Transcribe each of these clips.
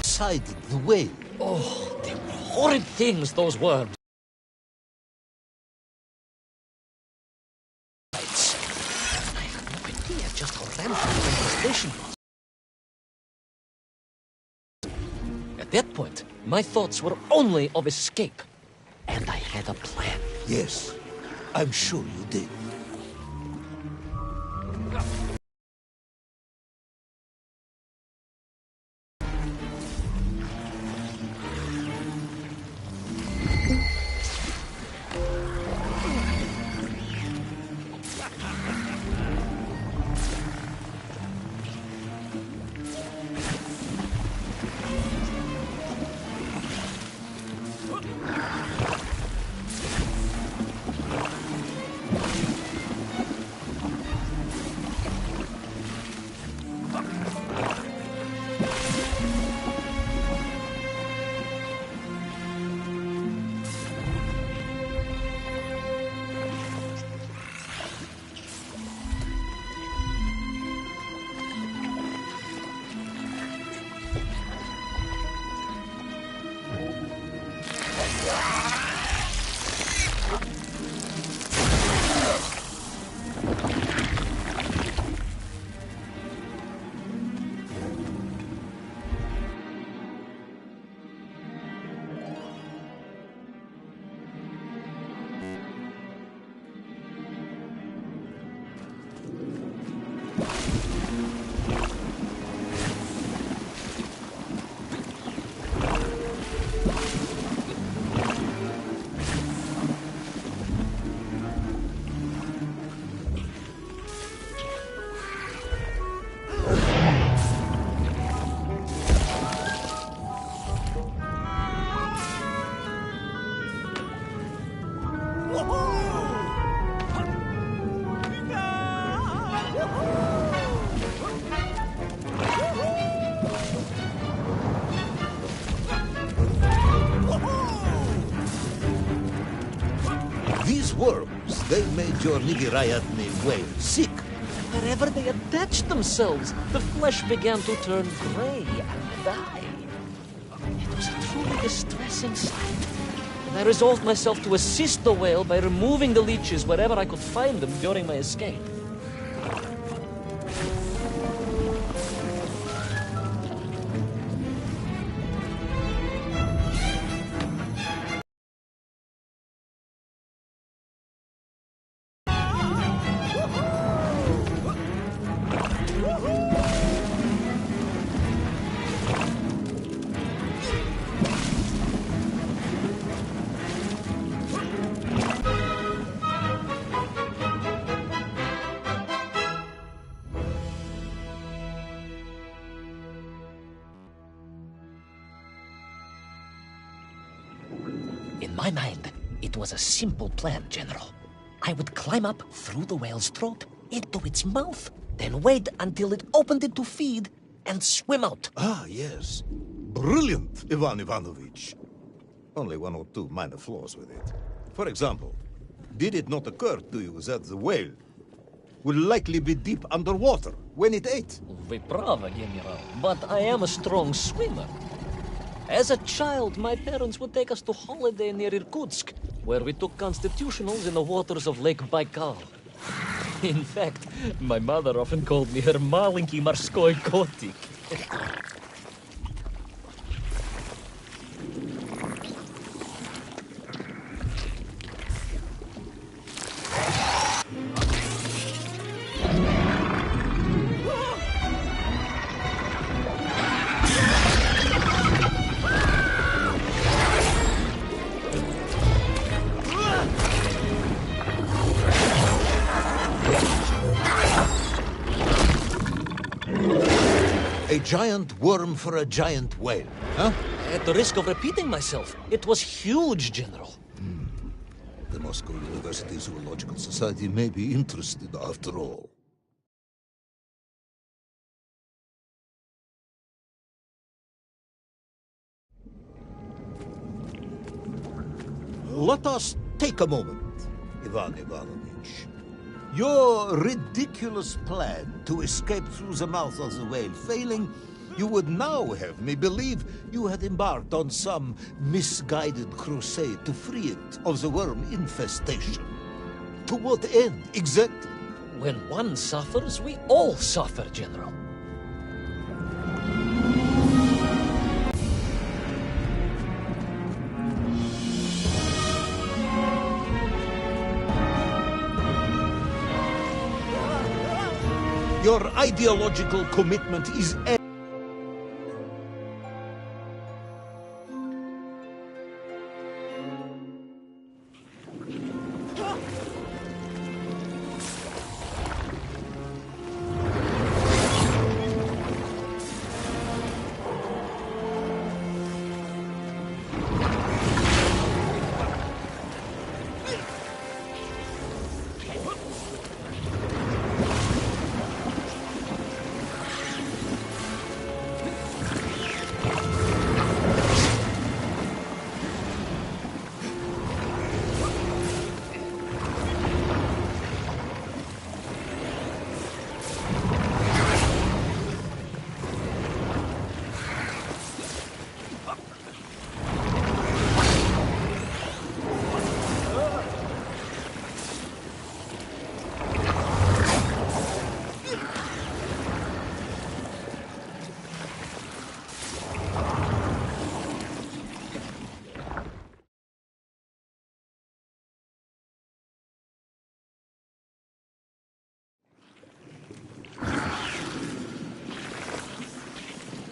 Sided the whale. Oh, the horrid things those worms. I had no idea just how rampant the infestation was. At that point, my thoughts were only of escape. And I had a plan. Yes, I'm sure you did. These worms, they made your Nigirayatni whale sick. Wherever they attached themselves, the flesh began to turn gray and die. It was a truly distressing sight. And I resolved myself to assist the whale by removing the leeches wherever I could find them during my escape. In my mind, it was a simple plan, General. I would climb up through the whale's throat into its mouth, then wait until it opened it to feed and swim out. Ah, yes. Brilliant, Ivan Ivanovich. Only one or two minor flaws with it. For example, did it not occur to you that the whale will likely be deep underwater when it ate? Вы правы, General, but I am a strong swimmer. As a child, my parents would take us to holiday near Irkutsk, where we took constitutionals in the waters of Lake Baikal. In fact, my mother often called me her маленький морской котик. A giant worm for a giant whale, huh? At the risk of repeating myself, it was huge, General. The Moscow University Zoological Society may be interested after all. Let us take a moment, Ivan Ivanovich. Your ridiculous plan to escape through the mouth of the whale failing, you would now have me believe you had embarked on some misguided crusade to free it of the worm infestation. To what end, exactly? When one suffers, we all suffer, General. Your ideological commitment is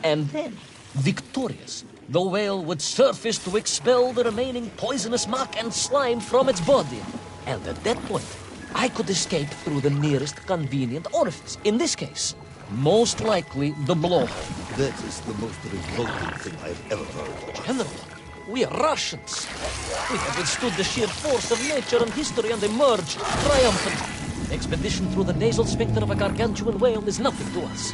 And then, victorious, the whale would surface to expel the remaining poisonous muck and slime from its body. And at that point, I could escape through the nearest convenient orifice. In this case, most likely the blowhole. That is the most revolting thing I've ever heard. General, we are Russians. We have withstood the sheer force of nature and history and emerged triumphant. An expedition through the nasal sphincter of a gargantuan whale is nothing to us.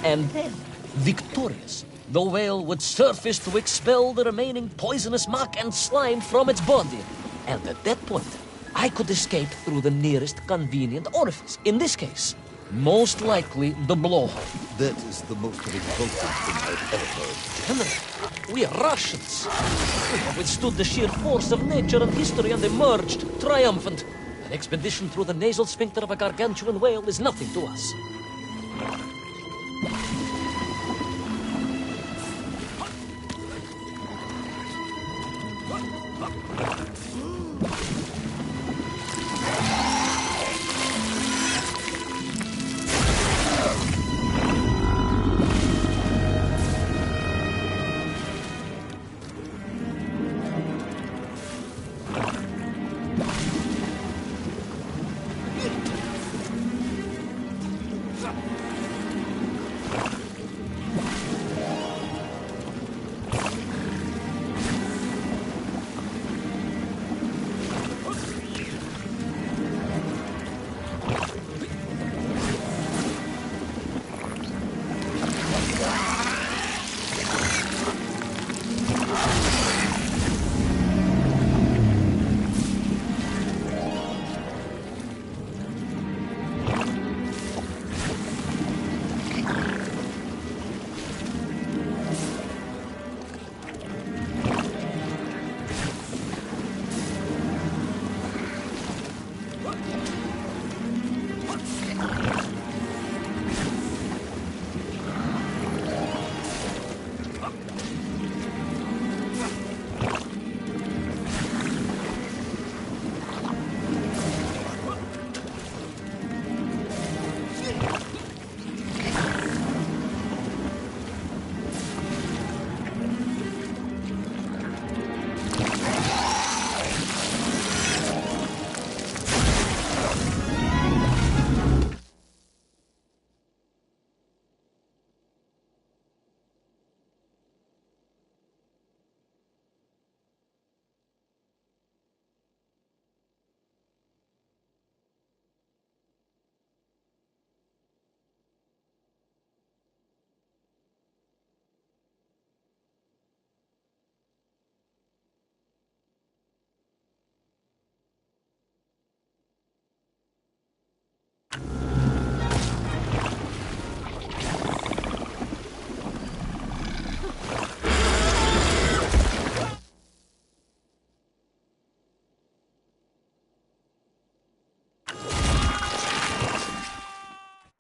And then, victorious, the whale would surface to expel the remaining poisonous muck and slime from its body. And at that point, I could escape through the nearest convenient orifice. In this case, most likely the blowhole. That is the most revolting thing I've ever heard. General, we are Russians. We have withstood the sheer force of nature and history and emerged triumphant. An expedition through the nasal sphincter of a gargantuan whale is nothing to us.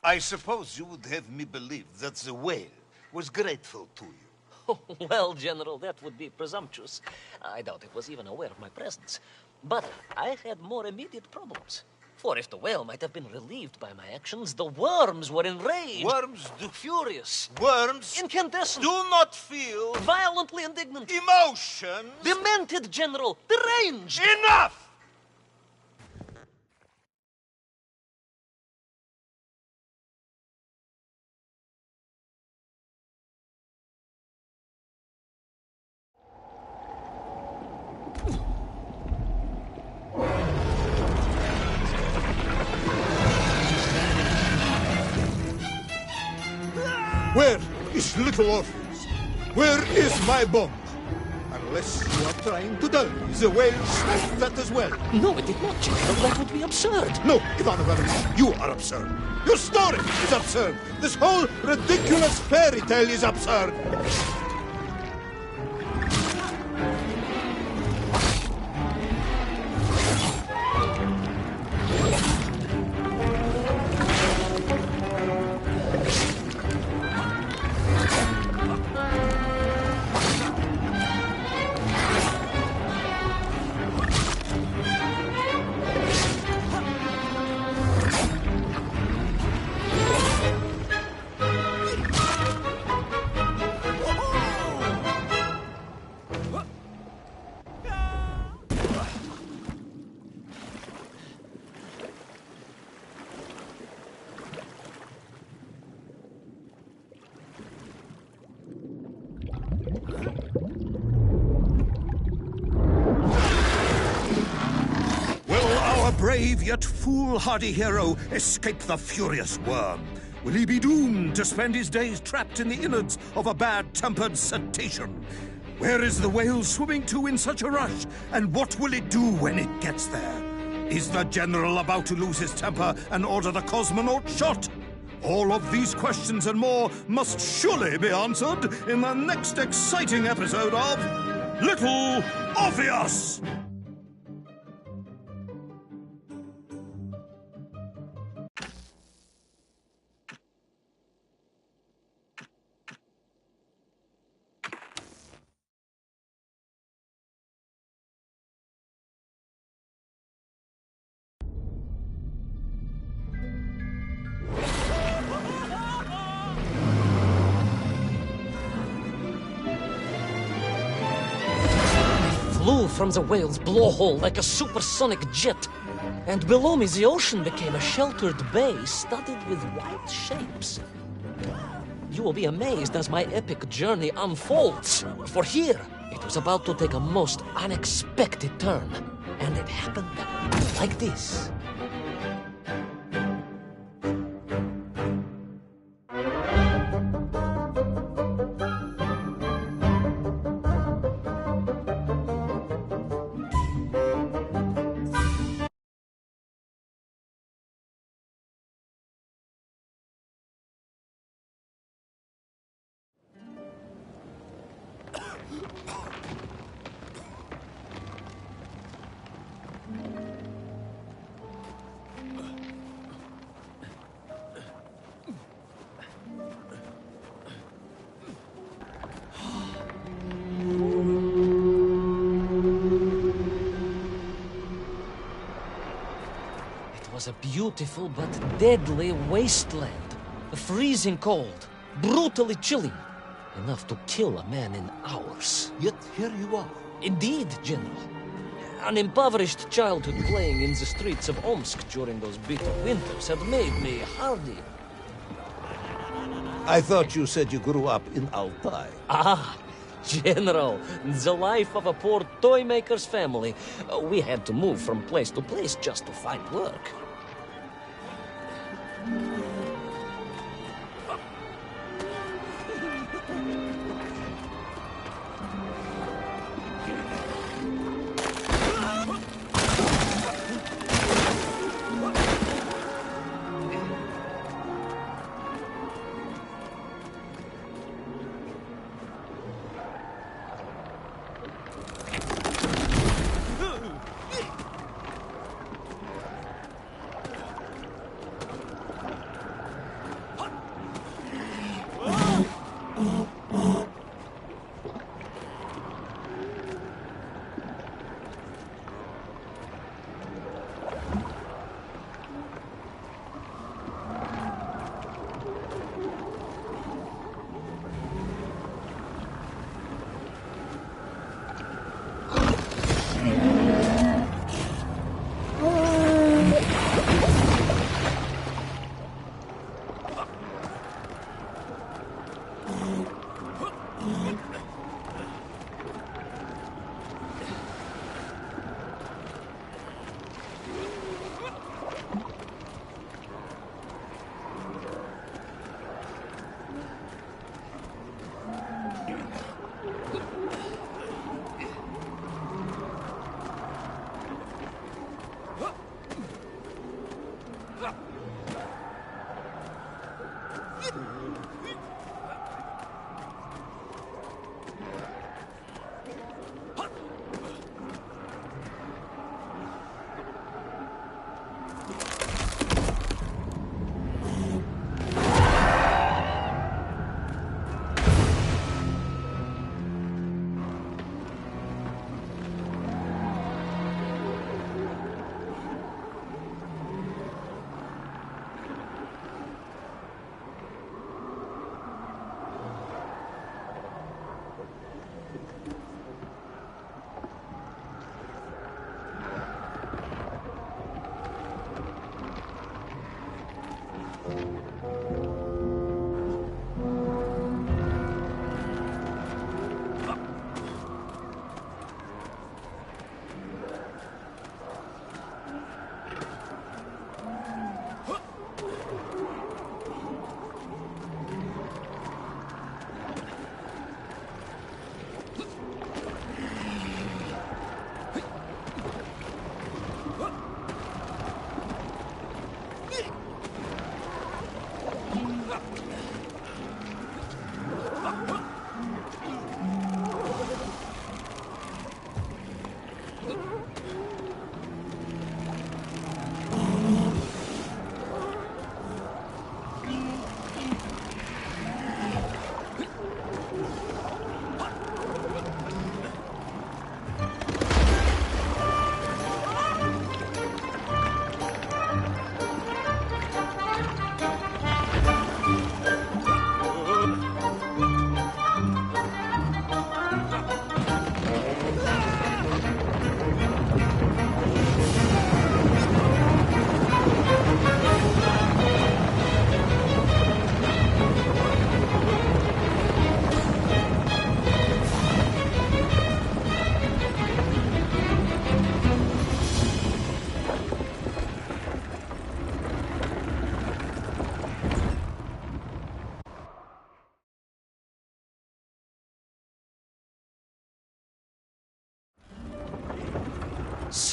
I suppose you would have me believe that the whale was grateful to you. Oh, well, General, that would be presumptuous. I doubt it was even aware of my presence. But I had more immediate problems. For if the whale might have been relieved by my actions, the worms were enraged. Worms Furious. Worms Incandescent. do not feel Violently indignant. emotions. Demented, General. Deranged. Enough! Where is little Orpheus? Where is my bomb? Unless you are trying to tell me the whale smashed that as well. No, it did not, General. That would be absurd. No, Ivan Ivanovich, you are absurd. Your story is absurd. This whole ridiculous fairy tale is absurd. Brave yet foolhardy hero escape the furious worm? Will he be doomed to spend his days trapped in the innards of a bad-tempered cetacean? Where is the whale swimming to in such a rush? And what will it do when it gets there? Is the general about to lose his temper and order the cosmonaut shot? All of these questions and more must surely be answered in the next exciting episode of Little Orpheus! Flew from the whale's blowhole like a supersonic jet. And below me, the ocean became a sheltered bay studded with white shapes. You will be amazed as my epic journey unfolds. For here, it was about to take a most unexpected turn. And it happened like this. It was a beautiful but deadly wasteland. Freezing cold, brutally chilling, enough to kill a man in hours. Yet here you are. Indeed, General. An impoverished childhood playing in the streets of Omsk during those bitter winters had made me hardy. I thought you said you grew up in Altai. Ah, General, the life of a poor toy maker's family. We had to move from place to place just to find work.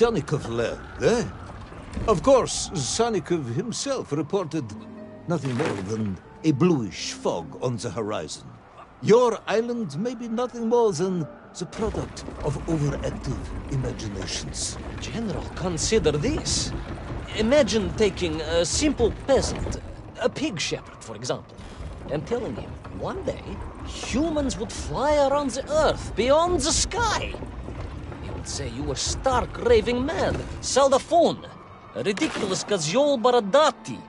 Sanikov land, eh? Of course, Sanikov himself reported nothing more than a bluish fog on the horizon. Your island may be nothing more than the product of overactive imaginations. General, consider this. Imagine taking a simple peasant, a pig shepherd, for example, and telling him one day humans would fly around the earth beyond the sky. He would say you were stark raving mad, Saldafon, a ridiculous Kazyol Baradati,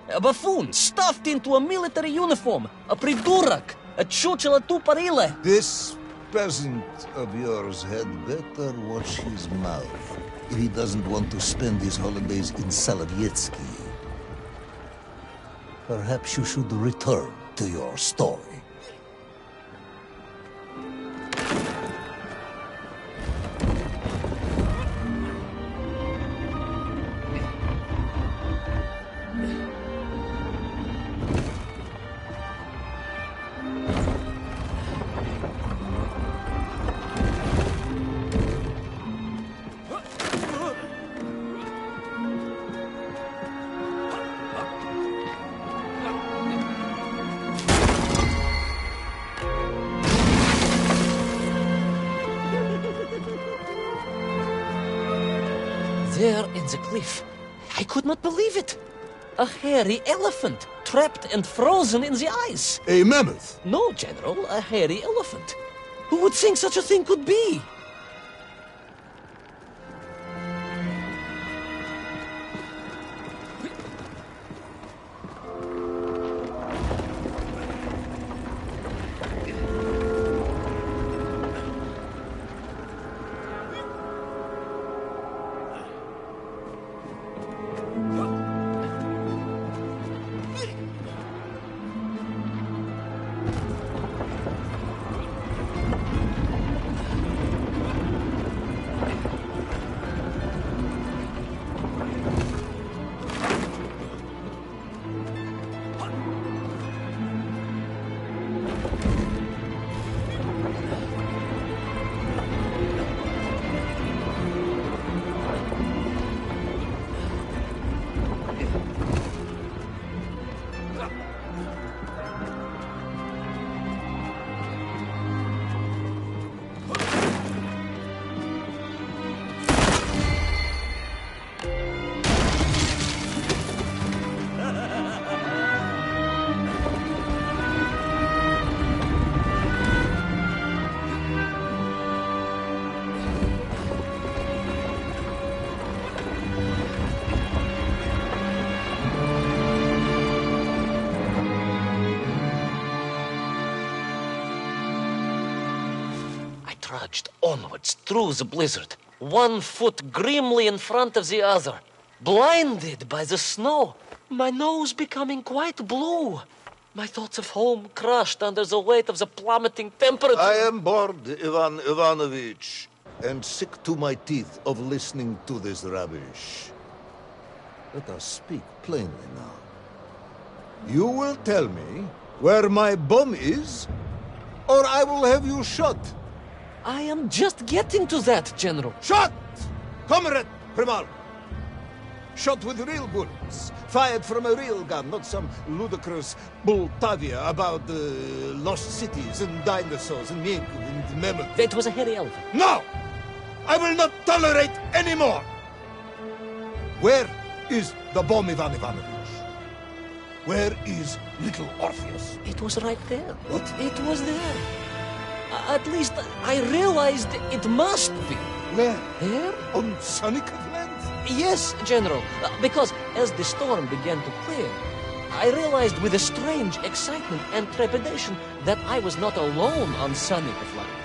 a buffoon stuffed into a military uniform, a pridurak, a chuchela tuparile. This peasant of yours had better watch his mouth if he doesn't want to spend his holidays in Solovyetsky. Perhaps you should return to your story. There in the cliff, I could not believe it. A hairy elephant, trapped and frozen in the ice. A mammoth? No, General, a hairy elephant. Who would think such a thing could be? trudged onwards through the blizzard, one foot grimly in front of the other, blinded by the snow, my nose becoming quite blue. My thoughts of home crushed under the weight of the plummeting temperature. I am bored, Ivan Ivanovich, and sick to my teeth of listening to this rubbish. Let us speak plainly now. You will tell me where my bomb is, or I will have you shot. I am just getting to that, General. Shot! Comrade Primal! Shot with real bullets, fired from a real gun, not some ludicrous Bultavia about lost cities and dinosaurs and mink and mammoth. It was a hairy elephant. No! I will not tolerate any more! Where is the bomb, Ivan Ivanovich? Where is little Orpheus? It was right there. What? It was there. At least I realized it must be. Where? Here? On Sonic Land? Yes, General. Because as the storm began to clear, I realized with a strange excitement and trepidation that I was not alone on Sonic Land.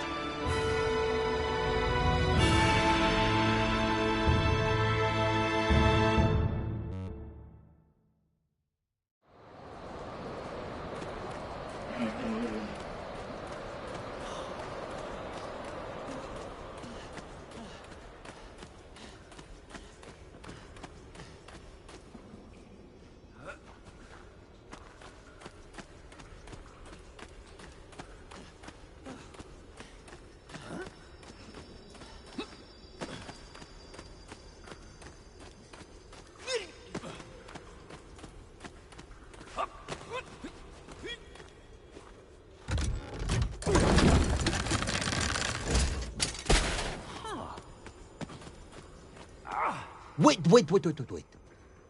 Wait.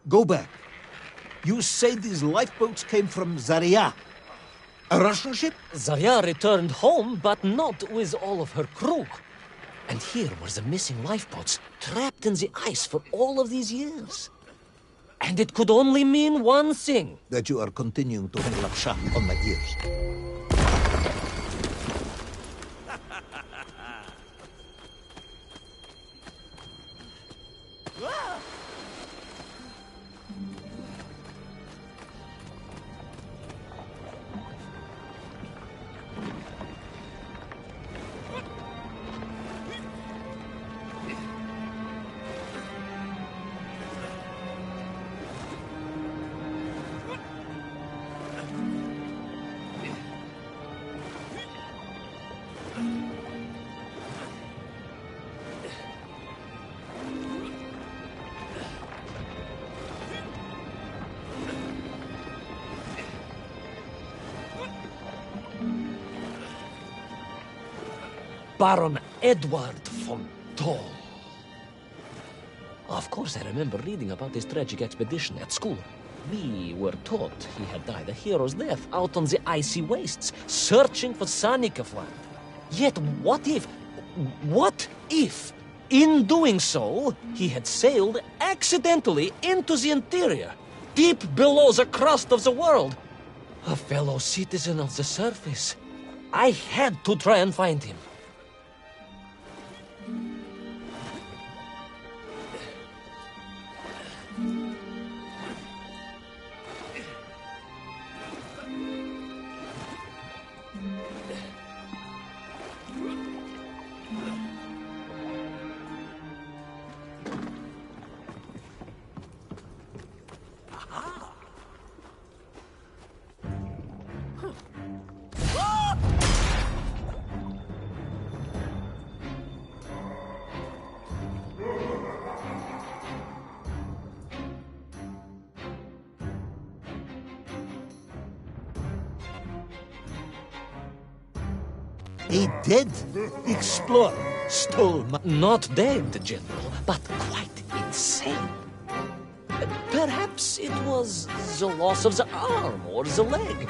Go back. You say these lifeboats came from Zarya? A Russian ship? Zarya returned home, but not with all of her crew. And here were the missing lifeboats, trapped in the ice for all of these years. And it could only mean one thing. That you are continuing to hang lapsha on my ears. Baron Edward von Toll. Of course, I remember reading about his tragic expedition at school. We were taught he had died a hero's death out on the icy wastes, searching for Sanikov land. Yet what if, in doing so, he had sailed accidentally into the interior, deep below the crust of the world? A fellow citizen of the surface. I had to try and find him. A dead explorer stole my... Not dead, General, but quite insane. Perhaps it was the loss of the arm or the leg,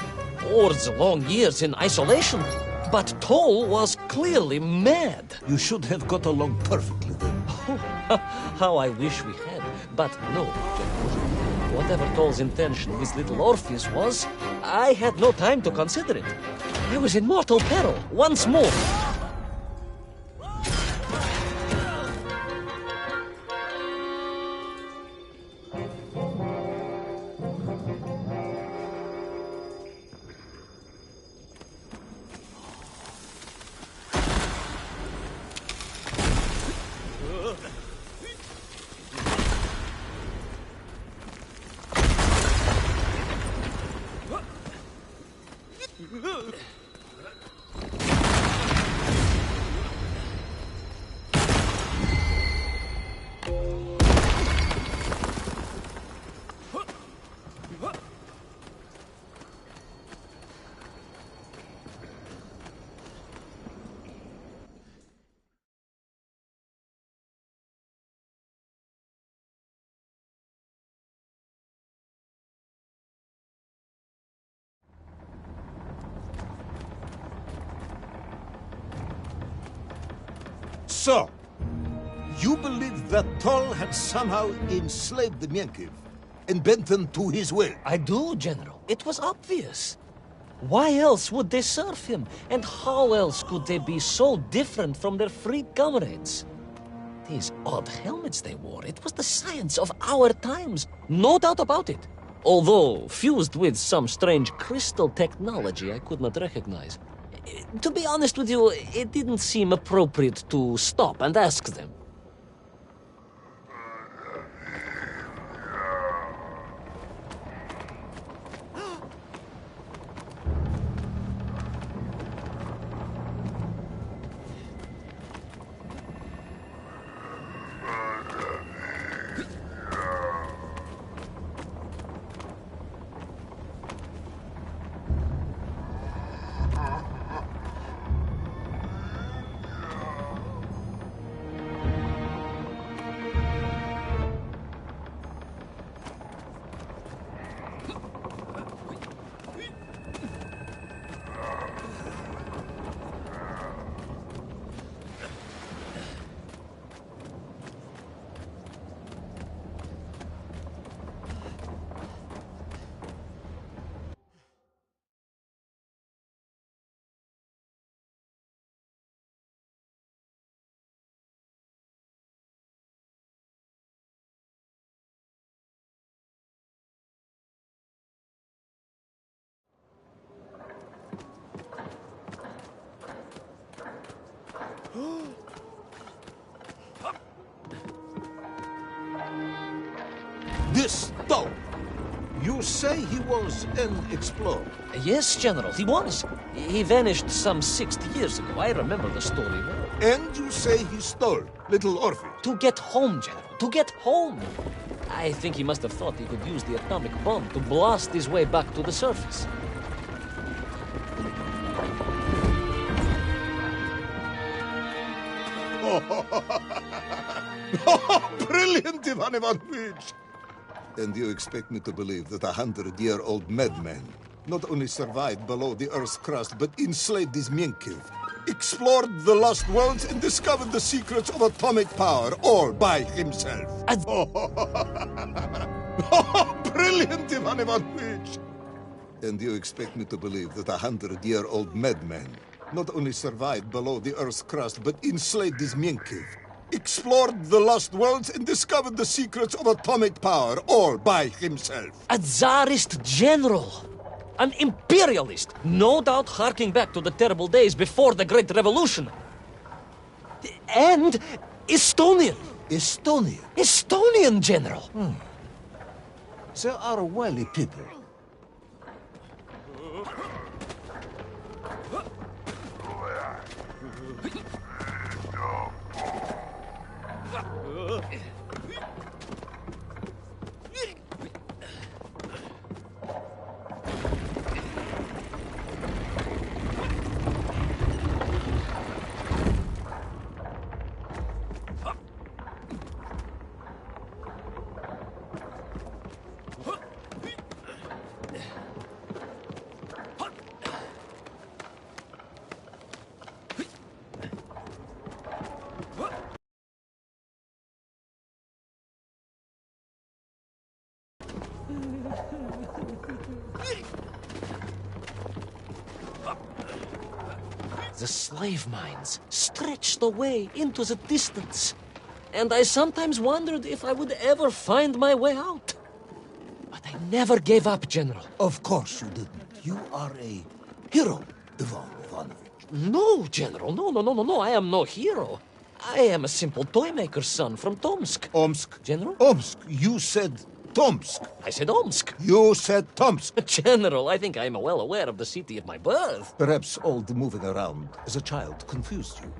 or the long years in isolation. But Toll was clearly mad. You should have got along perfectly then. How I wish we had. But no, General. Whatever Toll's intention with little Orpheus was, I had no time to consider it. I was in mortal peril once more. So, you believe that Tol had somehow enslaved the Mienkiv and bent them to his will? I do, General. It was obvious. Why else would they serve him? And how else could they be so different from their free comrades? These odd helmets they wore, it was the science of our times. No doubt about it. Although fused with some strange crystal technology I could not recognize. To be honest with you, it didn't seem appropriate to stop and ask them. This Tol, you say he was an explorer? Yes, General, he was. He vanished some 60 years ago. I remember the story well. And you say he stole little Orphy? To get home, General. To get home. I think he must have thought he could use the atomic bomb to blast his way back to the surface. Brilliant, Ivan Ivanovich! And you expect me to believe that a 100-year-old madman not only survived below the Earth's crust, but enslaved his Mienkiv, explored the lost worlds, and discovered the secrets of atomic power, all by himself? Brilliant, Ivan Ivanovich! And you expect me to believe that a 100-year-old madman not only survived below the Earth's crust, but enslaved his Mienkiv, explored the lost worlds, and discovered the secrets of atomic power, all by himself? A Tsarist general. An imperialist. No doubt harking back to the terrible days before the Great Revolution. And Estonian. Estonia? Estonian general. They are wily people. The slave mines stretched away into the distance. And I sometimes wondered if I would ever find my way out. But I never gave up, General. Of course you didn't. You are a hero, Ivan Ivanovich. No, General. No. I am no hero. I am a simple toy maker's son from Tomsk. Omsk? General? Omsk. You said Tomsk. I said Omsk. You said Tomsk. General, I think I am well aware of the city of my birth. Perhaps all the moving around as a child confused you.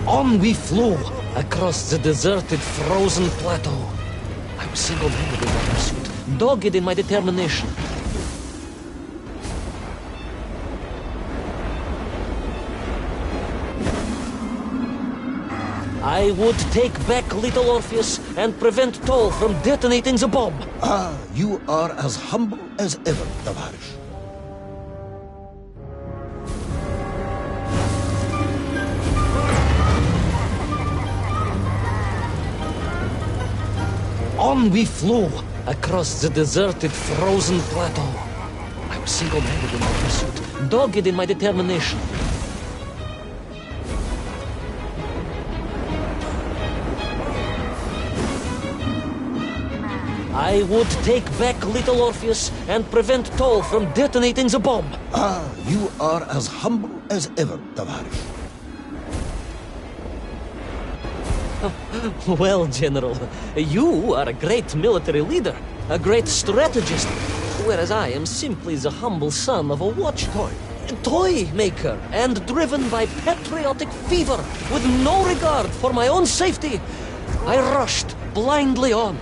On we flew across the deserted, frozen plateau. I was single-handed in my pursuit, dogged in my determination. I would take back little Orpheus and prevent Toll from detonating the bomb. Ah, you are as humble as ever, Tavarish. On we flew across the deserted, frozen plateau. I was single-handed in my pursuit, dogged in my determination. I would take back little Orpheus and prevent Toll from detonating the bomb. Ah, you are as humble as ever, Tavarish. Well, General, you are a great military leader, a great strategist, whereas I am simply the humble son of a watch toy maker, and driven by patriotic fever with no regard for my own safety. I rushed blindly on.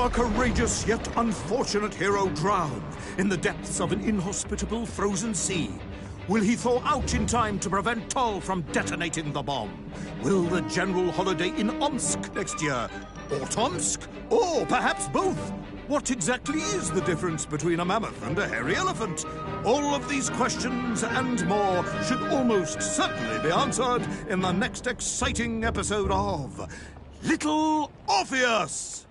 our courageous yet unfortunate hero drown in the depths of an inhospitable frozen sea? Will he thaw out in time to prevent Tull from detonating the bomb? Will the general holiday in Omsk next year? Or Tomsk? Or perhaps both? What exactly is the difference between a mammoth and a hairy elephant? All of these questions and more should almost certainly be answered in the next exciting episode of Little Orpheus!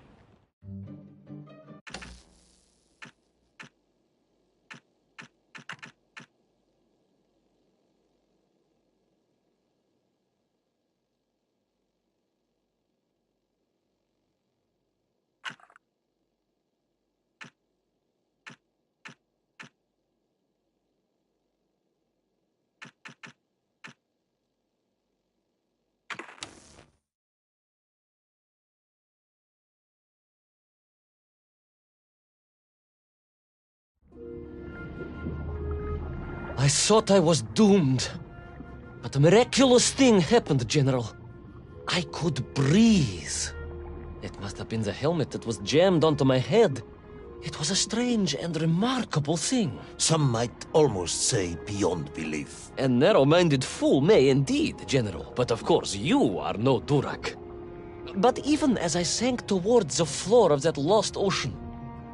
I thought I was doomed. But a miraculous thing happened, General. I could breathe. It must have been the helmet that was jammed onto my head. It was a strange and remarkable thing. Some might almost say beyond belief. A narrow-minded fool may indeed, General. But of course, you are no Durak. But even as I sank towards the floor of that lost ocean,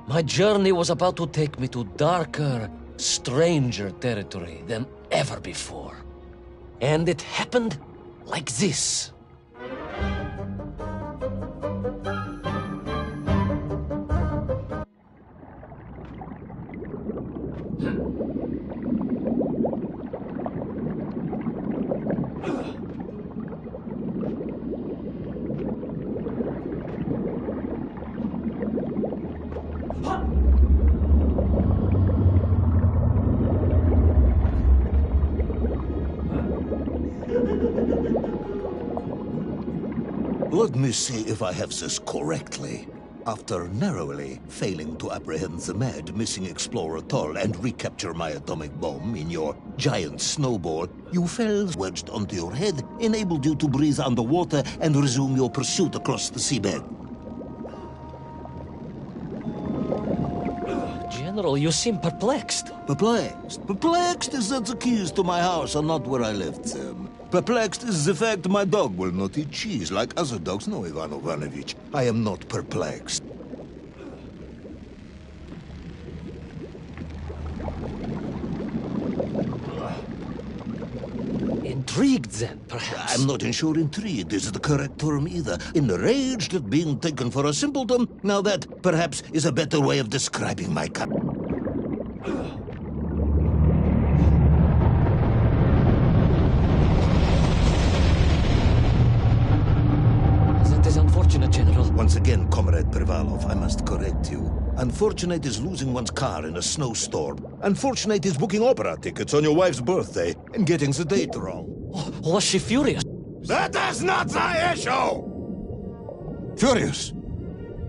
my journey was about to take me to darker, stranger territory than ever before. And it happened like this. Let me see if I have this correctly. After narrowly failing to apprehend the mad missing explorer Tull and recapture my atomic bomb in your giant snowball, you fell wedged onto your head, enabled you to breathe underwater and resume your pursuit across the seabed. General, you seem perplexed. Perplexed? Perplexed is that the keys to my house are not where I left them. Perplexed is the fact my dog will not eat cheese like other dogs. No, Ivan Ivanovich, I am not perplexed. Intrigued, then, perhaps? I'm not sure intrigued is the correct term either. Enraged at being taken for a simpleton. Now that, perhaps, is a better way of describing my That is unfortunate, General. Once again, Comrade Privalov, I must correct you. Unfortunate is losing one's car in a snowstorm. Unfortunate is booking opera tickets on your wife's birthday and getting the date wrong. Oh, was she furious? That is not the issue! Furious.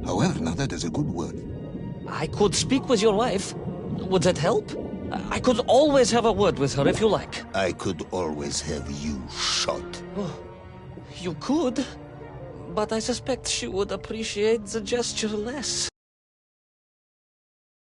However, now that is a good word. I could speak with your wife. Would that help? I could always have a word with her if you like. I could always have you shot. Oh, you could, but I suspect she would appreciate the gesture less.